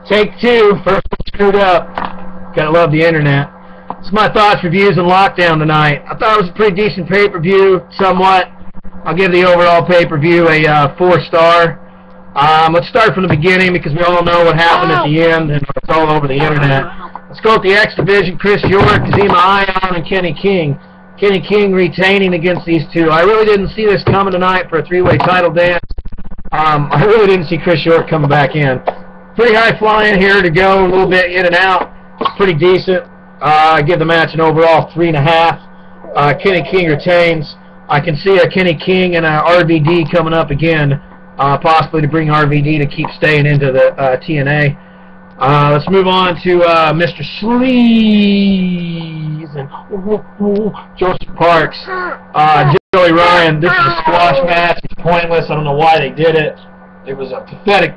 Take two. First one screwed up. Gotta love the internet. It's my thoughts, reviews, and lockdown tonight. I thought it was a pretty decent pay-per-view, somewhat. I'll give the overall pay-per-view a 4-star. Let's start from the beginning because we all know what happened at the end, and it's all over the internet. Let's go with the X Division: Chris York, Kazima Ion, and Kenny King. Kenny King retaining against these two. I really didn't see this coming tonight for a 3-way title dance. I really didn't see Chris York coming back in. Pretty high flying here to go, a little bit in and out. Pretty decent. I give the match an overall 3.5. Kenny King retains. I can see a Kenny King and a RVD coming up again, possibly to bring RVD to keep staying into the TNA. Let's move on to Mr. Sleaze and Joseph Parks. Joey Ryan. This is a squash match. It's pointless. I don't know why they did it. It was a pathetic,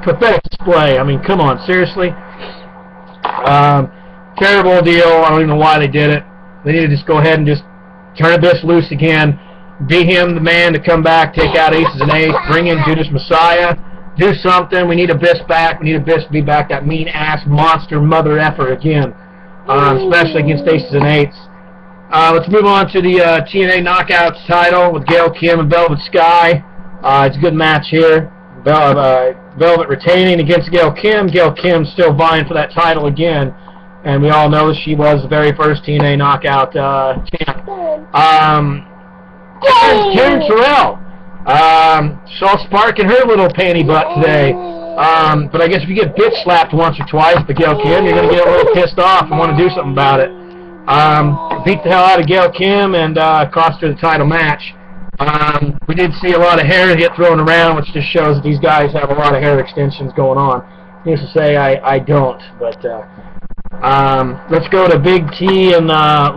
pathetic display. I mean, come on, seriously. Terrible deal. I don't even know why they did it. They need to just go ahead and just turn this loose again. Be him the man to come back, take out Aces and Eights, bring in Judas Messiah, do something. We need Abyss back. We need Abyss to be back, that mean-ass monster mother effer again, especially against Aces and Eights. Let's move on to the TNA Knockouts title with Gail Kim and Velvet Sky. It's a good match here. Velvet retaining against Gail Kim. Gail Kim still vying for that title again. And we all know that she was the very first TNA Knockout champ. Karen Terrell. Saw Spark in her little panty butt today. But I guess if you get bitch slapped once or twice by Gail Kim, you're going to get a little pissed off and want to do something about it. Beat the hell out of Gail Kim and cost her the title match. We did see a lot of hair get thrown around, which just shows that these guys have a lot of hair extensions going on. Needless to say, I don't. But let's go to Big T and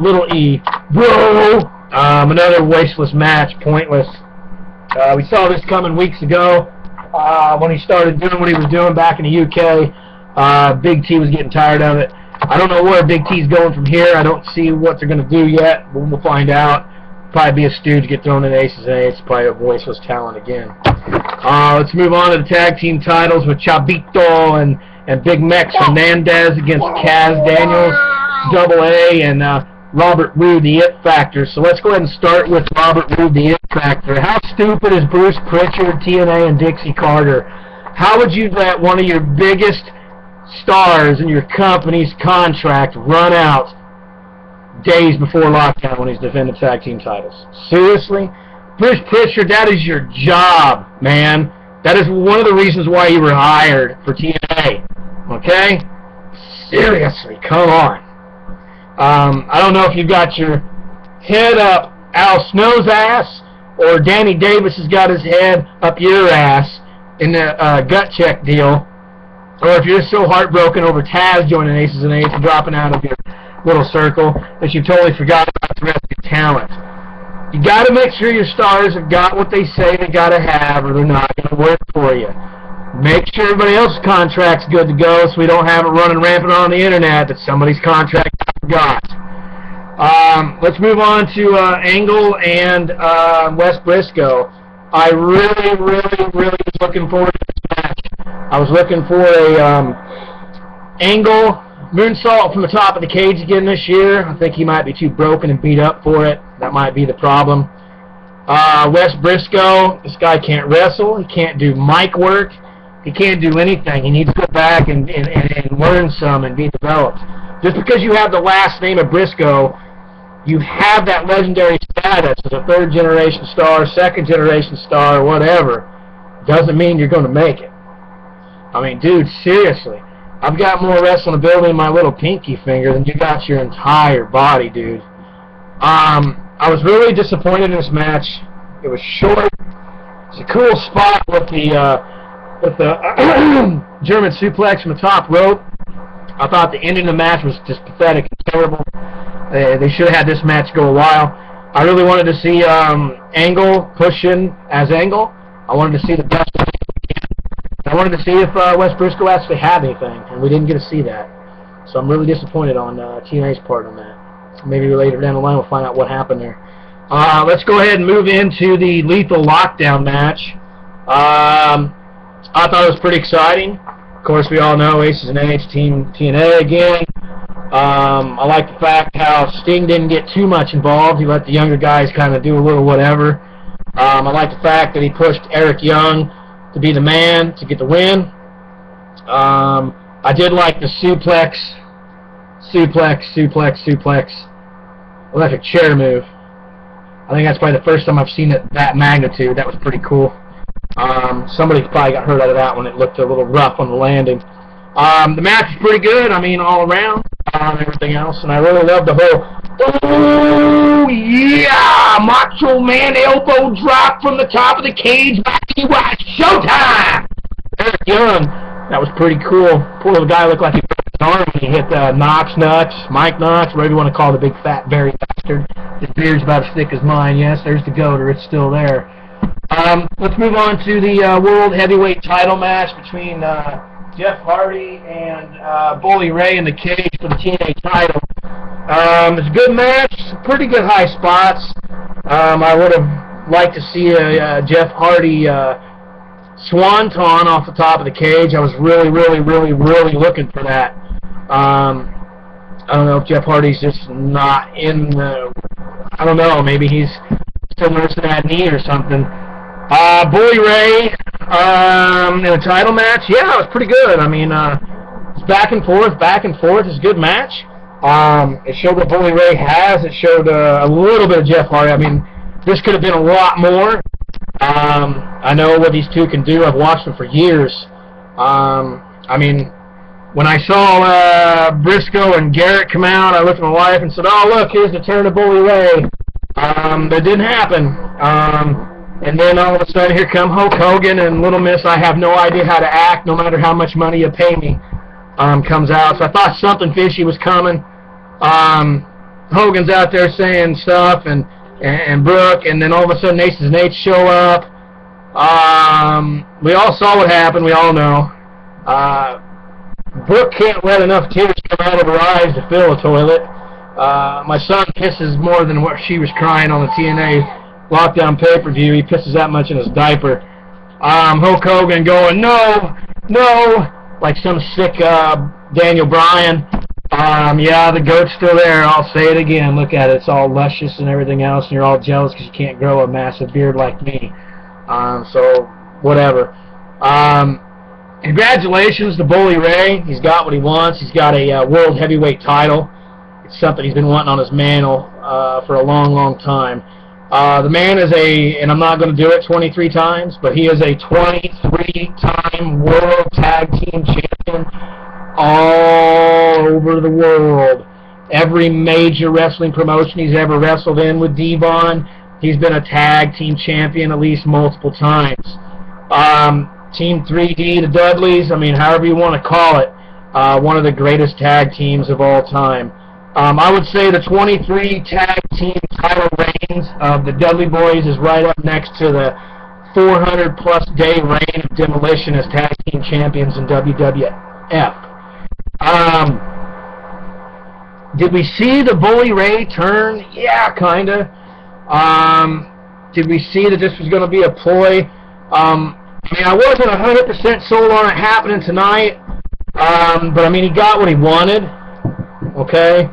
Little E. Bro! Another wasteless match, pointless. We saw this coming weeks ago when he started doing what he was doing back in the UK. Big T was getting tired of it. I don't know where Big T's going from here. I don't see what they're going to do yet. We'll find out. Probably be a stooge, get thrown in Aces and Eights. Probably a voiceless talent again. Let's move on to the tag team titles with Chavito and Big Mex Hernandez against Kaz Daniels, Double A, and Robert Roode, the It Factor. So let's go ahead and start with Robert Roode, the It Factor. How stupid is Bruce Pritchard, TNA, and Dixie Carter? How would you let one of your biggest stars in your company's contract run out days before lockdown when he's defending tag team titles? Seriously? Bruce Pritchard, that is your job, man. That is one of the reasons why you were hired for TNA. Okay? Seriously, come on. I don't know if you've got your head up Al Snow's ass or Danny Davis has got his head up your ass in the gut check deal, or if you're so heartbroken over Taz joining Aces and Eights and dropping out of your little circle that you totally forgot about the rest of your talent. You got to make sure your stars have got what they say they got to have, or they're not going to work for you. Make sure everybody else's contract's good to go so we don't have it running rampant on the internet that somebody's contract got. Let's move on to Angle and Wes Briscoe. I really was looking forward to this match. I was looking for a Angle moonsault from the top of the cage again this year. I think he might be too broken and beat up for it. That might be the problem. Wes Briscoe, this guy can't wrestle. He can't do mic work. He can't do anything. He needs to go back and learn some and be developed. Just because you have the last name of Briscoe, you have that legendary status as a third-generation star, second-generation star, whatever, doesn't mean you're going to make it. I mean, dude, seriously. I've got more wrestling ability in my little pinky finger than you got your entire body, dude. I was really disappointed in this match. It was short. It's a cool spot with the German suplex from the top rope. I thought the ending of the match was just pathetic and terrible. They should have had this match go a while. I really wanted to see Angle pushing as Angle. I wanted to see the best. I wanted to see if Wes Briscoe actually had anything, and we didn't get to see that. So I'm really disappointed on TNA's part on that. Maybe later down the line we'll find out what happened there. Let's go ahead and move into the Lethal Lockdown match. I thought it was pretty exciting. Of course, we all know Aces and Eights, Team TNA again. I like the fact how Sting didn't get too much involved. He let the younger guys kind of do a little whatever. I like the fact that he pushed Eric Young to be the man to get the win. I did like the suplex, electric chair move. I think that's probably the first time I've seen it that magnitude. That was pretty cool. Somebody probably got hurt out of that one. It looked a little rough on the landing. The match was pretty good, I mean, all around, everything else, and I really loved the whole, oh, yeah, Macho Man elbow drop from the top of the cage, showtime! Eric Young, that was pretty cool. Poor little guy looked like he broke his arm when he hit Mike Knox, whatever you want to call the big fat berry bastard. His beard's about as thick as mine. Yes, there's the goater, it's still there. Let's move on to the World Heavyweight title match between Jeff Hardy and Bully Ray in the cage for the TNA title. It's a good match, pretty good high spots. I would have liked to see a Jeff Hardy swanton off the top of the cage. I was really looking for that. I don't know if Jeff Hardy's just not in the... I don't know, maybe he's still nursing that knee or something. Bully Ray in a title match, yeah, it was pretty good. I mean, it's back and forth. It's a good match. It showed what Bully Ray has. It showed a little bit of Jeff Hardy. I mean, this could have been a lot more. I know what these two can do. I've watched them for years. I mean, when I saw Briscoe and Garrett come out, I looked at my wife and said, oh, look, here's the turn of Bully Ray. That didn't happen. And then all of a sudden, here come Hulk Hogan and Little Miss, I have no idea how to act, no matter how much money you pay me, comes out. So I thought something fishy was coming. Hogan's out there saying stuff, and Brooke, and then all of a sudden, Aces and Eights show up. We all saw what happened. We all know. Brooke can't let enough tears come out of her eyes to fill a toilet. My son pisses more than what she was crying on the TNA Lockdown pay-per-view. He pisses that much in his diaper. Hulk Hogan going, no, like some sick Daniel Bryan. Yeah, the goat's still there. I'll say it again. Look at it. It's all luscious and everything else, and you're all jealous because you can't grow a massive beard like me. So, whatever. Congratulations to Bully Ray. He's got what he wants. He's got a World Heavyweight title. It's something he's been wanting on his mantle for a long time. The man is and I'm not going to do it 23 times, but he is a 23-time World Tag Team Champion all over the world. Every major wrestling promotion he's ever wrestled in with Devon, he's been a Tag Team Champion at least multiple times. Team 3D, the Dudleys, I mean, however you want to call it, one of the greatest tag teams of all time. I would say the 23 tag team title reigns of the Dudley Boys is right up next to the 400-plus day reign of Demolition as tag team champions in WWF. Did we see the Bully Ray turn? Yeah, kind of. Did we see that this was going to be a ploy? I mean, I wasn't 100% sold on it happening tonight, but I mean, he got what he wanted. Okay.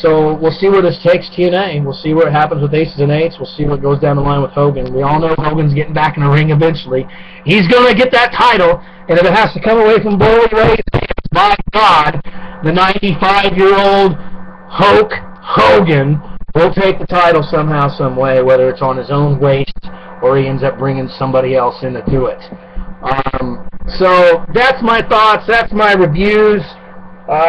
So we'll see where this takes TNA. We'll see what happens with Aces and Eights. We'll see what goes down the line with Hogan. We all know Hogan's getting back in the ring eventually. He's going to get that title, and if it has to come away from Bully Ray, by God, the 95-year-old Hulk Hogan will take the title somehow, some way, whether it's on his own waist or he ends up bringing somebody else in to do it. So that's my thoughts. That's my reviews.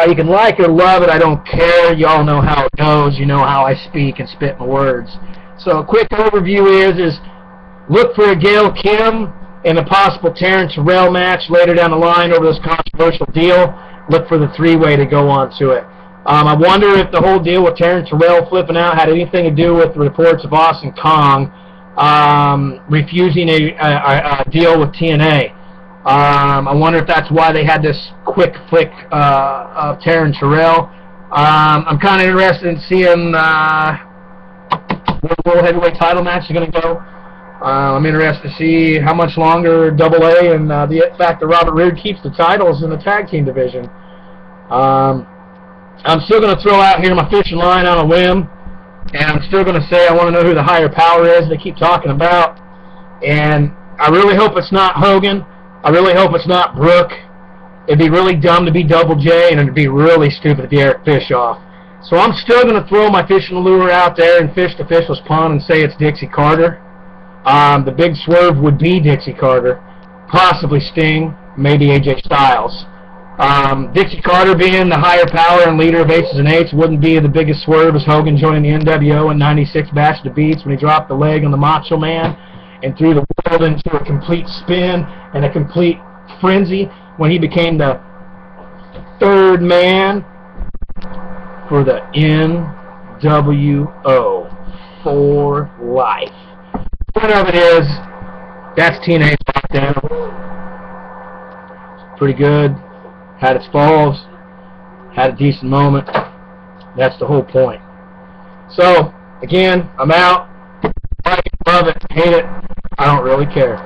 You can like or love it. I don't care. You all know how it goes. You know how I speak and spit my words. So a quick overview is look for a Gail Kim and a possible Terrence Terrell match later down the line over this controversial deal. Look for the three-way to go on to it. I wonder if the whole deal with Terrence Terrell flipping out had anything to do with the reports of Austin Kong refusing a deal with TNA. I wonder if that's why they had this quick flick of Terrence Terrell. I'm kind of interested in seeing where the World Heavyweight title match is going to go. I'm interested to see how much longer Double A and the fact that Robert Roode keeps the titles in the tag team division. I'm still going to throw out here my fishing line on a whim, and I'm still going to say I want to know who the higher power is they keep talking about. And I really hope it's not Hogan. I really hope it's not Brooke. It'd be really dumb to be Double J, and it'd be really stupid to be Eric Bischoff. So I'm still going to throw my fishing lure out there and fish the fishless pond and say it's Dixie Carter. The big swerve would be Dixie Carter, possibly Sting, maybe AJ Styles. Dixie Carter being the higher power and leader of Aces and Eights wouldn't be the biggest swerve as Hogan joining the NWO in '96 Bash of the Beats when he dropped the leg on the Macho Man and threw the world into a complete spin and a complete frenzy when he became the third man for the NWO for life. One of it is, that's TNA Lockdown. Pretty good. Had its falls. Had a decent moment. That's the whole point. So, again, I'm out. Like it, love it, hate it. I don't really care.